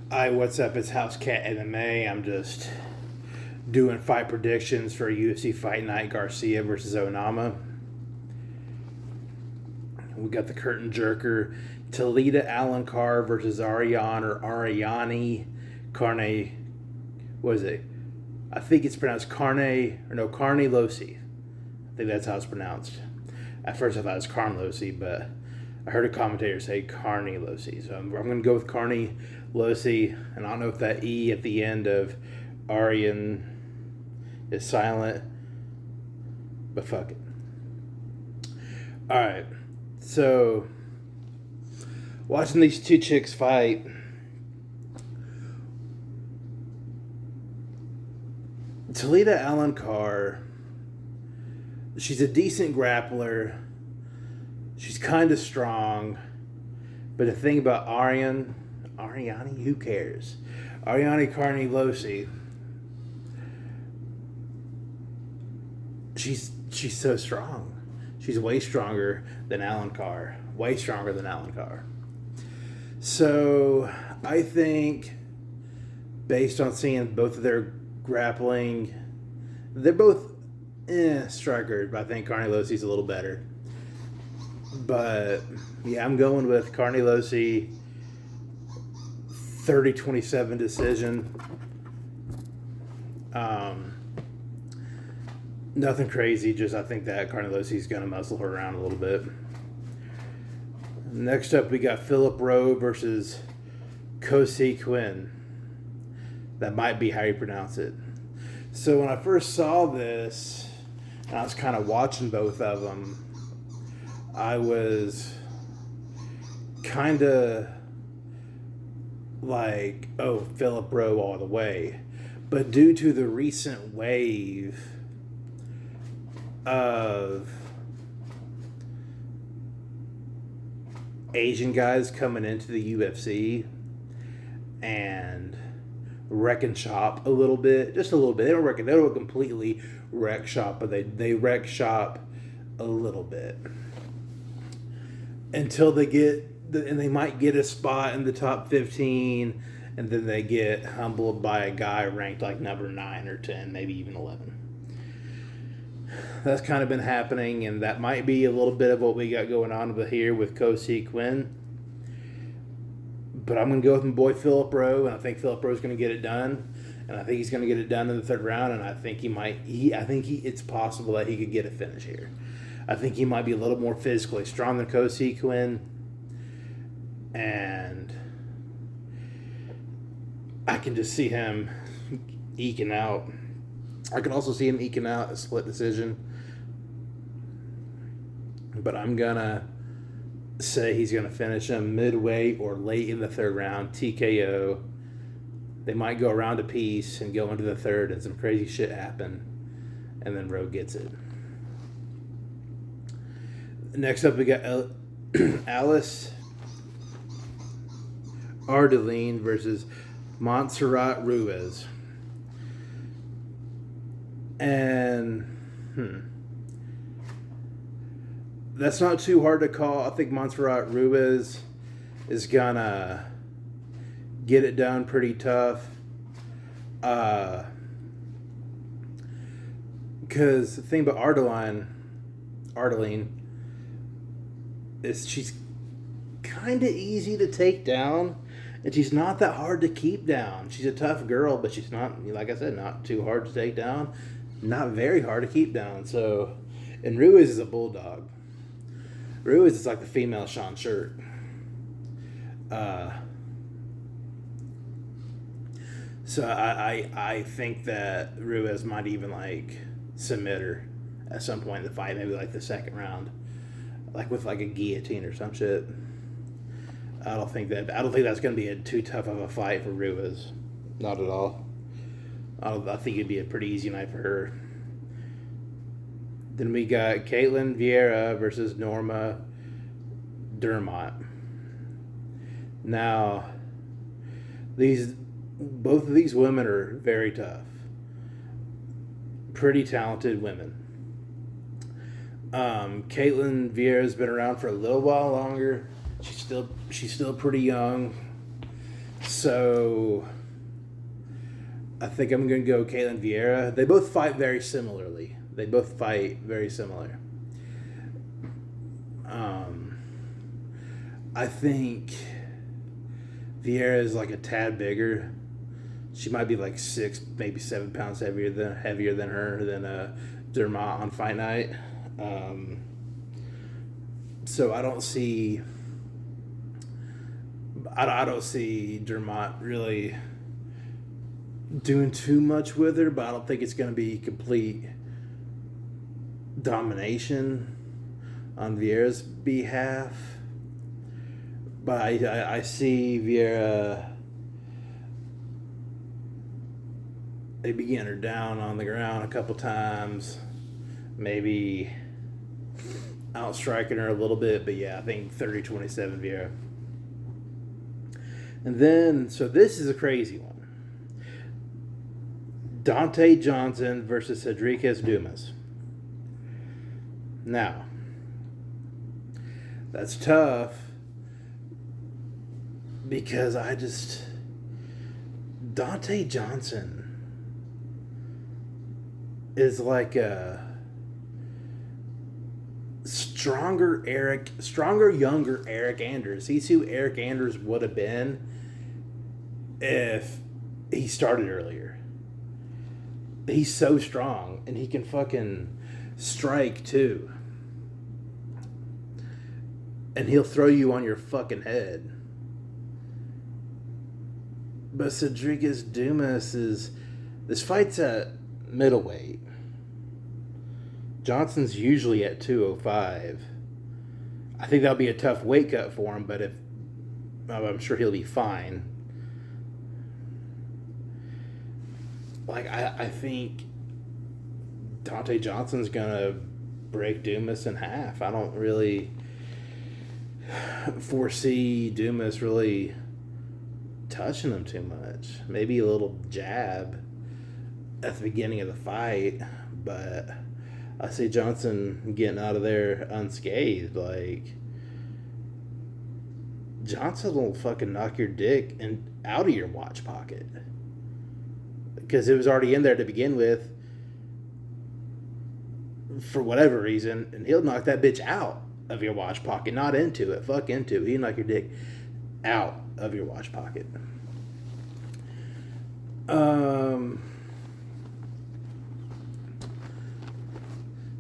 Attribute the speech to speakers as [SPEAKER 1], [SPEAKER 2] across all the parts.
[SPEAKER 1] Hi, what's up? It's House Cat MMA. I'm just doing fight predictions for UFC Fight Night Garcia versus Onama. We got the curtain jerker Talita Alencar versus Ariani Carne. What is it? I think it's pronounced Carne Losi. I think that's how it's pronounced. At first I thought it was Carne Losi, but I heard a commentator say Carne Losi. So I'm going to go with Carne Losi. And I don't know if that E at the end of Arian is silent, but fuck it. Alright, so watching these two chicks fight, Talita Alencar, she's a decent grappler. She's kind of strong. But the thing about Ariani, who cares? Ariani Carne Losi, she's so strong. She's way stronger than Alencar. Way stronger than Alencar. So I think, based on seeing both of their grappling, they're both strikers, but I think Carne Losi's a little better. But yeah, I'm going with Carne Losi 30-27 decision. Nothing crazy, just I think that Carne Losi's going to muscle her around a little bit. Next up, we got Philip Rowe versus Kosi Quinn. That might be how you pronounce it. So when I first saw this, and I was kind of watching both of them, I was kind of like, oh, Philip Rowe all the way. But due to the recent wave of Asian guys coming into the UFC and wrecking shop a little bit, just a little bit. They don't completely wreck shop, but they wreck shop a little bit until they get, and they might get a spot in the top 15, and then they get humbled by a guy ranked like number 9 or 10, maybe even 11. That's kind of been happening, and that might be a little bit of what we got going on here with Kosi Quinn. But I'm going to go with my boy Philip Rowe, and I think Philip Rowe's going to get it done. And I think he's going to get it done in the third round, and I think it's possible that he could get a finish here. I think he might be a little more physically strong than Kosi Quinn. And I can just see him eking out. I can also see him eking out a split decision. But I'm going to say he's going to finish him midway or late in the third round, TKO. They might go around a piece and go into the third and some crazy shit happen. And then Rowe gets it. Next up, we got Alice Ardeline versus Montserrat Ruiz. And that's not too hard to call. I think Montserrat Ruiz is gonna get it done pretty tough. Because the thing about Ardeline is she's kind of easy to take down, and she's not that hard to keep down. She's a tough girl, but she's not, like I said, not too hard to take down, not very hard to keep down. So, and Ruiz is a bulldog. Ruiz is like the female Sean Shirt. So I think that Ruiz might even like submit her at some point in the fight, maybe like the second round, like with like a guillotine or some shit. I don't think that's going to be too tough of a fight for Ruiz. Not at all. I think it'd be a pretty easy night for her. Then we got Caitlin Vieira versus Norma Dermott. Now, both of these women are very tough. Pretty talented women. Caitlin Vieira's been around for a little while longer. She's still pretty young. So I think I'm going to go Caitlin Vieira. They both fight very similarly. I think Vieira is like a tad bigger. She might be like 6, maybe 7 pounds heavier than her Dermot on Fight Night. So I don't see Dermot really doing too much with her, but I don't think it's going to be complete domination on Vieira's behalf. But I see Vieira maybe getting her down on the ground a couple times, maybe outstriking her a little bit, but yeah, I think 30-27 Vieira. And then, so this is a crazy one. Dante Johnson versus Cedriques Dumas. Now, that's tough because Dante Johnson is like a stronger, younger Eric Anders. He's who Eric Anders would have been if he started earlier. He's so strong, and he can fucking strike too. And he'll throw you on your fucking head. But Cedriques Dumas this fight's at middleweight. Johnson's usually at 205. I think that'll be a tough weight cut for him, but I'm sure he'll be fine. Like, I think Dante Johnson's gonna break Dumas in half. I don't really foresee Dumas really touching him too much. Maybe a little jab at the beginning of the fight, but I see Johnson getting out of there unscathed. Like, Johnson will fucking knock your dick out of your watch pocket because it was already in there to begin with for whatever reason, and he'll knock that bitch out of your watch pocket, not into it. Fuck into it. He'll knock your dick out of your watch pocket.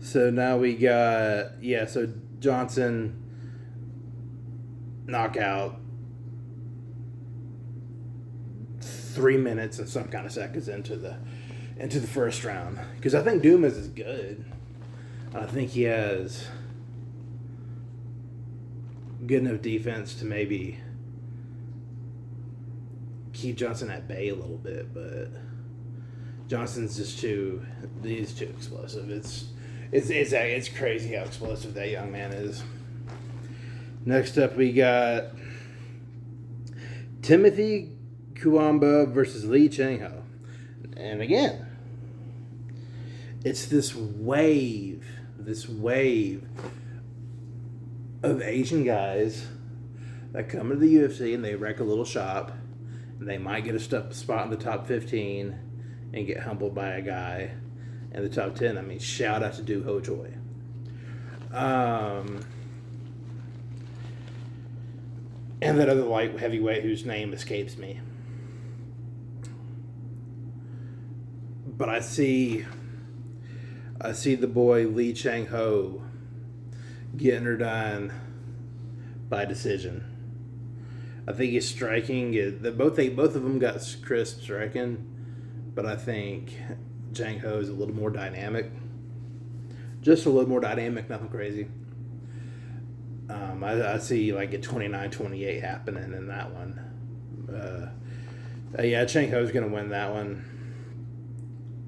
[SPEAKER 1] So now we got, so Johnson knockout 3 minutes and some kind of seconds into the first round, because I think Dumas is good. I think he has good enough defense to maybe keep Johnson at bay a little bit, but Johnson's just he's too explosive. It's crazy how explosive that young man is. Next up, we got Timothy Kuamba versus Lee Chang-ho. And again, it's this wave of Asian guys that come into the UFC and they wreck a little shop, and they might get a spot in the top 15 and get humbled by a guy in the top 10. I mean, shout out to Do Ho Choi. And that other light heavyweight whose name escapes me. But I see the boy Lee Chang-ho getting her done by decision. I think his striking both of them got crisp striking, but I think Chang-ho is a little more dynamic. Just a little more dynamic, nothing crazy. I see like a 29-28 happening in that one. Chang-ho's going to win that one.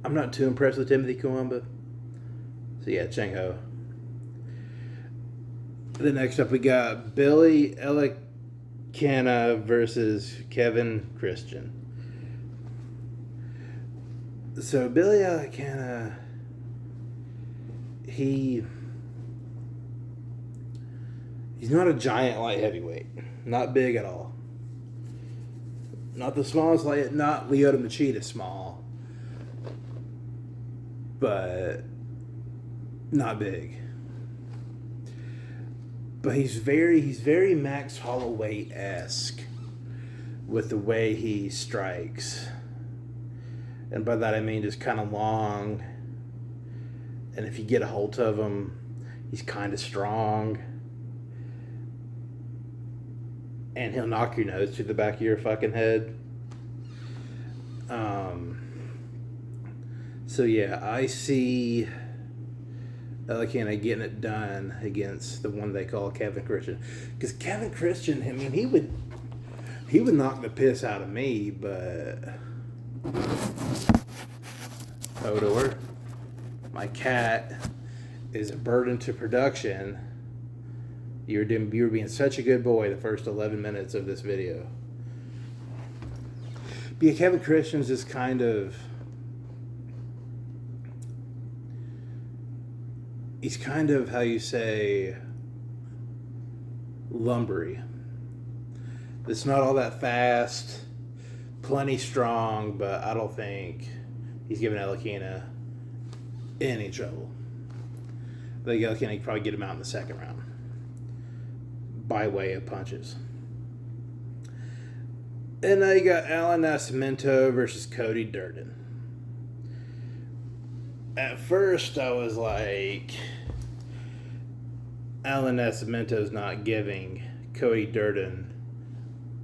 [SPEAKER 1] I'm not too impressed with Timothy Kuamba. So Chang-ho. Then next up we got Billy Elikana versus Kevin Christian. So Billy Elikana, he's not a giant light heavyweight. Not big at all. Not the smallest, like not Lyoto Machida small, but not big. But he's very Max Holloway-esque with the way he strikes. And by that I mean just kind of long. And if you get a hold of him, he's kind of strong. And he'll knock your nose to the back of your fucking head. So yeah, I see Alicante getting it done against the one they call Kevin Christian. Because Kevin Christian, I mean, he would knock the piss out of me, but Hodor, my cat, is a burden to production. You were being such a good boy the first 11 minutes of this video. But yeah, Kevin Christian's just kind of... He's kind of, how you say, lumbery. It's not all that fast, plenty strong, but I don't think he's giving Alicante any trouble. I think Alicante could probably get him out in the second round by way of punches. And now you got Alan Nascimento versus Cody Durden. At first, I was like, Alan Nascimento's not giving Cody Durden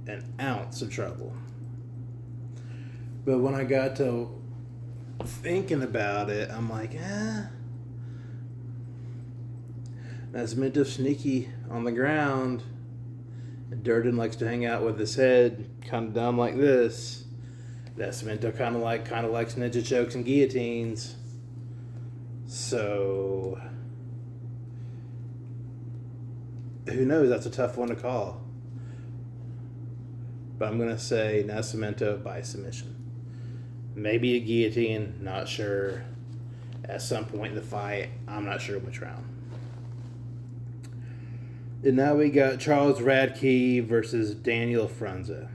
[SPEAKER 1] an ounce of trouble. But when I got to thinking about it, I'm like, Nascimento's sneaky on the ground. Durden likes to hang out with his head kind of down like this. Nascimento kind of likes ninja chokes and guillotines. So, who knows? That's a tough one to call. But I'm going to say Nascimento by submission. Maybe a guillotine, not sure. At some point in the fight, I'm not sure which round. And now we got Charles Radke versus Daniel Frunze.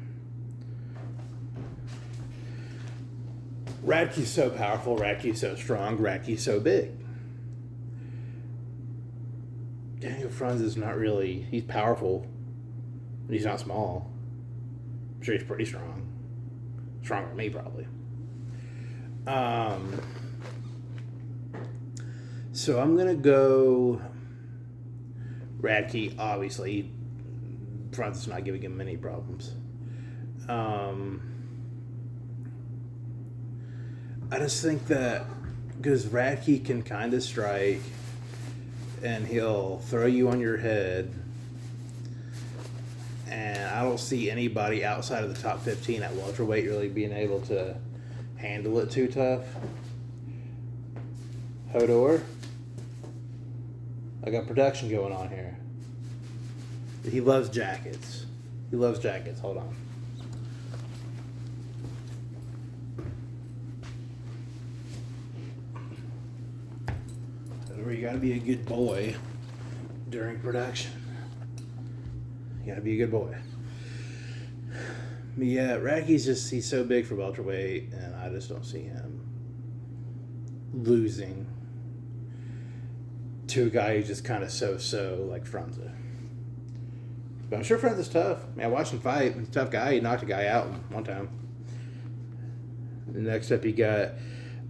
[SPEAKER 1] Radke's so powerful, Radke's so strong, Radke's so big. Daniel Frunze is not really... He's powerful, but he's not small. I'm sure he's pretty strong. Stronger than me, probably. So I'm going to go Radke, obviously. Frunze's not giving him any problems. I just think that because Radke can kind of strike and he'll throw you on your head, and I don't see anybody outside of the top 15 at welterweight really being able to handle it too tough. Hodor, I got production going on here. He loves jackets. Hold on. You gotta be a good boy during production. You gotta be a good boy. But yeah, he's so big for welterweight, and I just don't see him losing to a guy who's just kind of so like Frunze. But I'm sure Frunze's tough. I mean, I watched him fight. He's a tough guy. He knocked a guy out one time. The next up, you got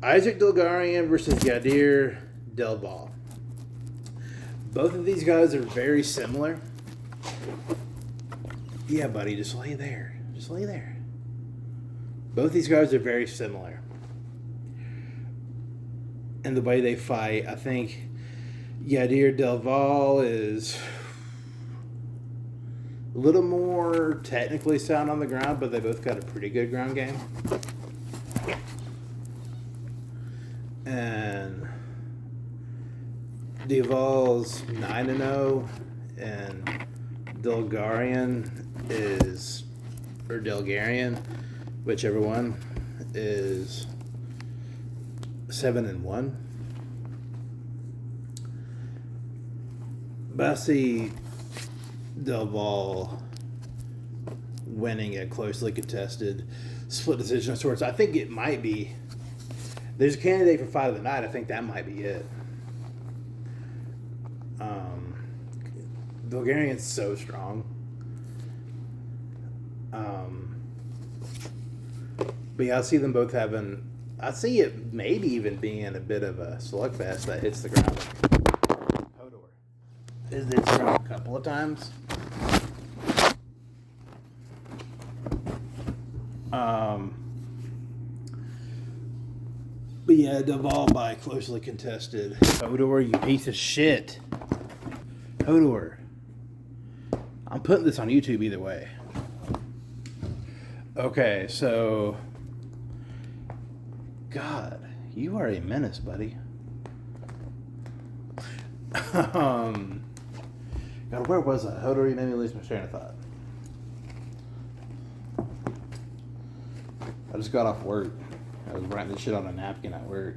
[SPEAKER 1] Isaac Dulgarian versus Yadir Del Val. Both of these guys are very similar. Yeah, buddy, just lay there. Both these guys are very similar. And the way they fight, I think Yadir Del Val is a little more technically sound on the ground, but they both got a pretty good ground game. And Duval's 9-0, and Dulgarian whichever one, is 7-1. But I see Del Val winning a closely contested split decision of sorts. I think it might be. There's a candidate for fight of the night. I think that might be it. Bulgarian's so strong. But yeah, I see them both having. I see it maybe even being a bit of a slugfest that hits the ground. Hodor. It's ground a couple of times. But yeah, Duval by closely contested. Hodor, you piece of shit. Hodor. I'm putting this on YouTube either way. Okay, so... God, you are a menace, buddy. God, where was I? Hodor, you made me lose my train of thought. I just got off work. I was writing this shit on a napkin at work.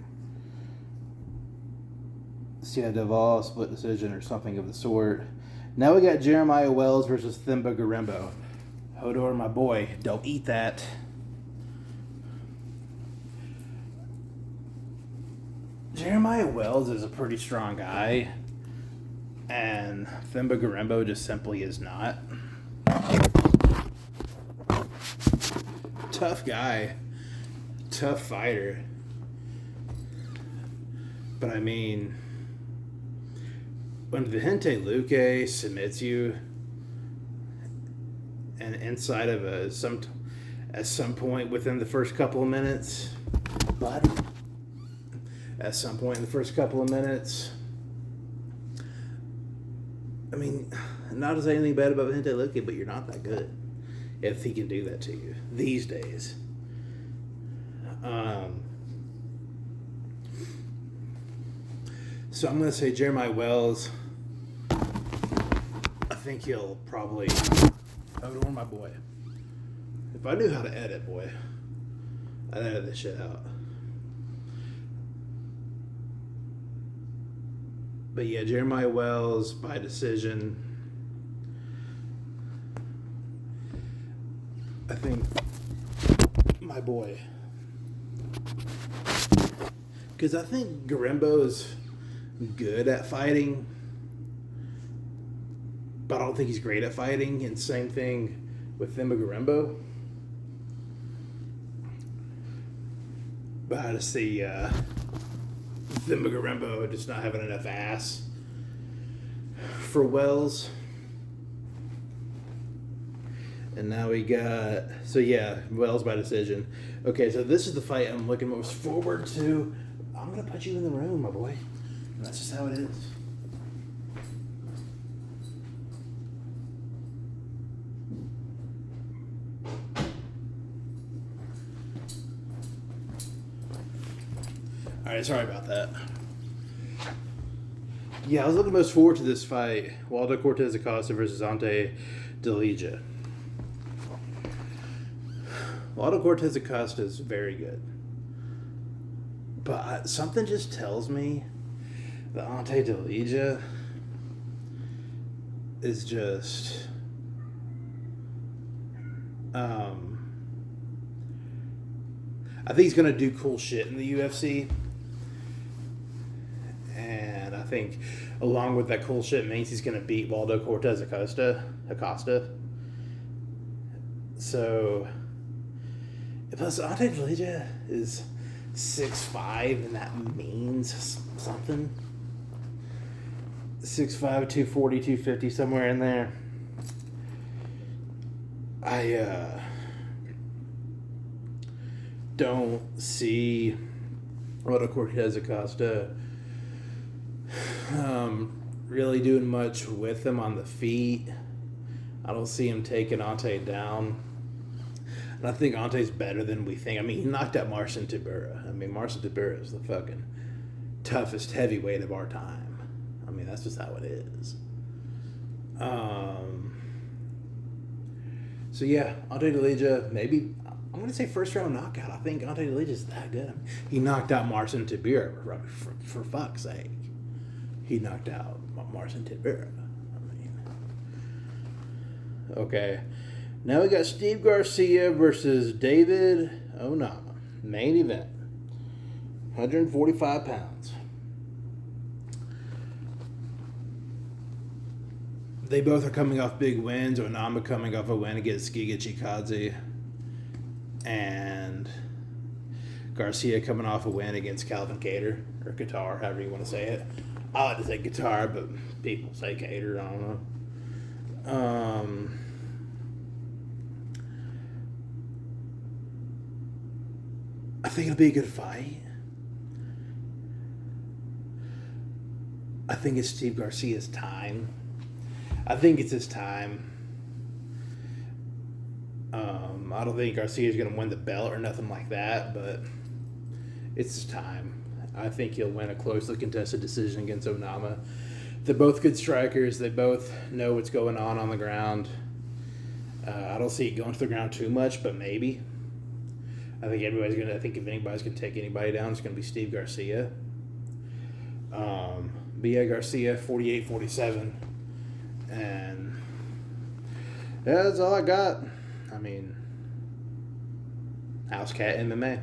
[SPEAKER 1] Sia Duval, split decision or something of the sort. Now we got Jeremiah Wells versus Thimba Garembo. Hodor, my boy, don't eat that. Jeremiah Wells is a pretty strong guy, and Thimba Garembo just simply is not. Tough guy. Tough fighter. But I mean, when Vicente Luque submits you, and inside of at some point within the first couple of minutes, but at some point in the first couple of minutes, I mean, not to say anything bad about Vicente Luque, but you're not that good if he can do that to you these days. So I'm going to say Jeremiah Wells. I think he'll probably... Hodor, my boy. If I knew how to edit, boy, I'd edit this shit out. But yeah, Jeremiah Wells by decision. I think my boy. Because I think Garembo's good at fighting, but I don't think he's great at fighting. And same thing with Thimba Garembo. But I just see Thimba Garembo just not having enough ass for Wells. And now we got... So yeah, Wells by decision. Okay, so this is the fight I'm looking most forward to. I'm going to put you in the room, my boy. And that's just how it is. Alright, sorry about that. Yeah, I was looking most forward to this fight. Waldo Cortez Acosta versus Ante Delija. Waldo Cortez Acosta is very good. But something just tells me that Ante Delija is just... I think he's going to do cool shit in the UFC. And I think along with that cool shit means he's going to beat Waldo Cortez Acosta. So... Plus, Ante Delija is 6'5", and that means something. 6'5", 240, 250, somewhere in there. I don't see Waldo Cortez Acosta really doing much with him on the feet. I don't see him taking Ante down. And I think Ante's better than we think. I mean, he knocked out Marcin Tybura. I mean, Marcin Tybura is the fucking toughest heavyweight of our time. I mean, that's just how it is. So yeah, Ante Delija, maybe, I'm going to say first round knockout. I think Ante Delija is that good. I mean, he knocked out Marcin Tybura, for fuck's sake. He knocked out Marcin Tybura. I mean, okay. Now we got Steve Garcia versus David Onama. Main event. 145 pounds. They both are coming off big wins. Onama coming off a win against Giga Chikadze. And Garcia coming off a win against Calvin Kattar. Or Qatar, however you want to say it. I like to say guitar, but people say Kattar. I don't know. I think it'll be a good fight. I think it's Steve Garcia's time. I think it's his time. I don't think Garcia's going to win the belt or nothing like that, but it's his time. I think he'll win a closely contested decision against Onama. They're both good strikers. They both know what's going on the ground. I don't see it going to the ground too much, but maybe. I think if anybody's going to take anybody down, it's going to be Steve Garcia. But yeah, Garcia, 48-47. And yeah, that's all I got. I mean, House Cat MMA.